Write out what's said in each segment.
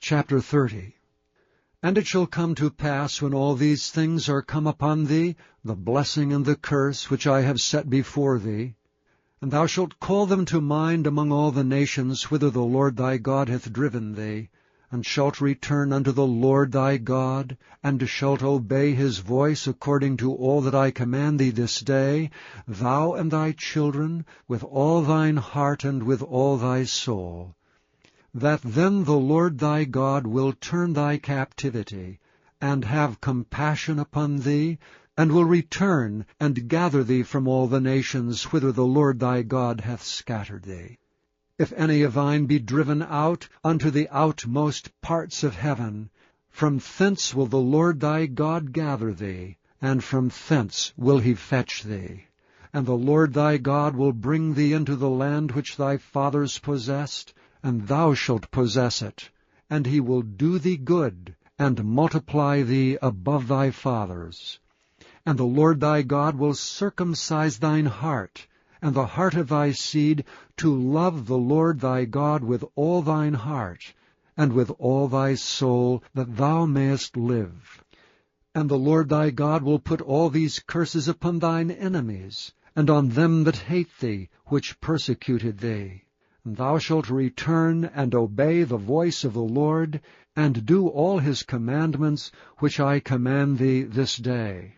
Chapter 30. And it shall come to pass, when all these things are come upon thee, the blessing and the curse which I have set before thee, and thou shalt call them to mind among all the nations whither the Lord thy God hath driven thee, and shalt return unto the Lord thy God, and shalt obey his voice according to all that I command thee this day, thou and thy children, with all thine heart and with all thy soul, that then the Lord thy God will turn thy captivity, and have compassion upon thee, and will return and gather thee from all the nations whither the Lord thy God hath scattered thee. If any of thine be driven out unto the outmost parts of heaven, from thence will the Lord thy God gather thee, and from thence will he fetch thee. And the Lord thy God will bring thee into the land which thy fathers possessed, and thou shalt possess it, and he will do thee good, and multiply thee above thy fathers. And the Lord thy God will circumcise thine heart, and the heart of thy seed, to love the Lord thy God with all thine heart, and with all thy soul, that thou mayest live. And the Lord thy God will put all these curses upon thine enemies, and on them that hate thee, which persecuted thee. And thou shalt return and obey the voice of the Lord, and do all his commandments which I command thee this day.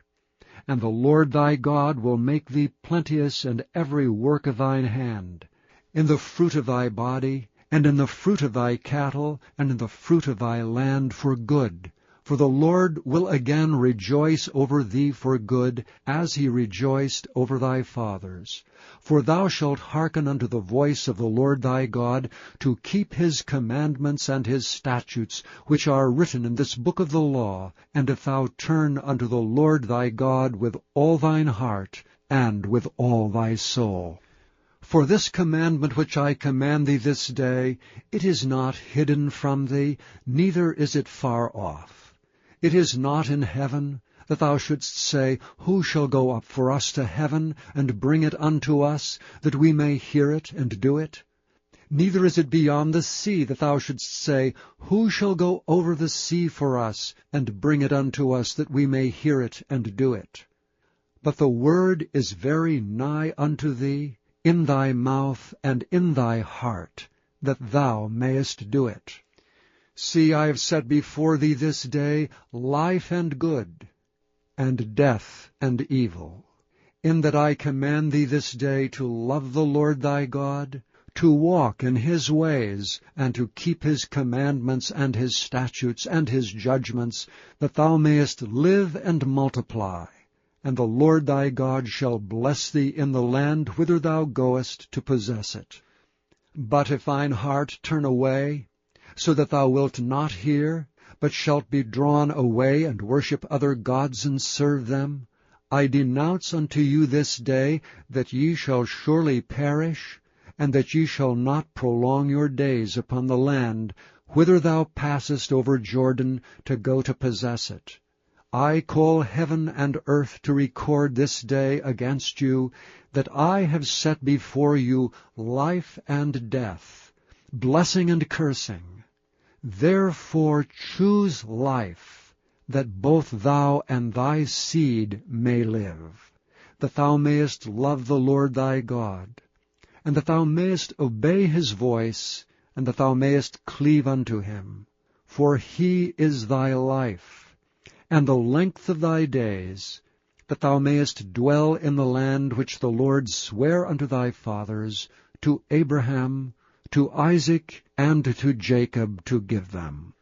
And the Lord thy God will make thee plenteous in every work of thine hand, in the fruit of thy body, and in the fruit of thy cattle, and in the fruit of thy land for good. For the Lord will again rejoice over thee for good, as he rejoiced over thy fathers. For thou shalt hearken unto the voice of the Lord thy God, to keep his commandments and his statutes, which are written in this book of the law, and if thou turn unto the Lord thy God with all thine heart, and with all thy soul. For this commandment which I command thee this day, it is not hidden from thee, neither is it far off. It is not in heaven, that thou shouldst say, Who shall go up for us to heaven, and bring it unto us, that we may hear it and do it? Neither is it beyond the sea, that thou shouldst say, Who shall go over the sea for us, and bring it unto us, that we may hear it and do it? But the word is very nigh unto thee, in thy mouth and in thy heart, that thou mayest do it. See, I have set before thee this day life and good, and death and evil, in that I command thee this day to love the Lord thy God, to walk in his ways, and to keep his commandments and his statutes and his judgments, that thou mayest live and multiply. And the Lord thy God shall bless thee in the land whither thou goest to possess it. But if thine heart turn away, so that thou wilt not hear, but shalt be drawn away and worship other gods and serve them, I denounce unto you this day that ye shall surely perish, and that ye shall not prolong your days upon the land whither thou passest over Jordan to go to possess it. I call heaven and earth to record this day against you, that I have set before you life and death, blessing and cursing. Therefore choose life, that both thou and thy seed may live, that thou mayest love the Lord thy God, and that thou mayest obey his voice, and that thou mayest cleave unto him. For he is thy life, and the length of thy days, that thou mayest dwell in the land which the Lord sware unto thy fathers, to Abraham, to Isaac, and to Jacob, to give them.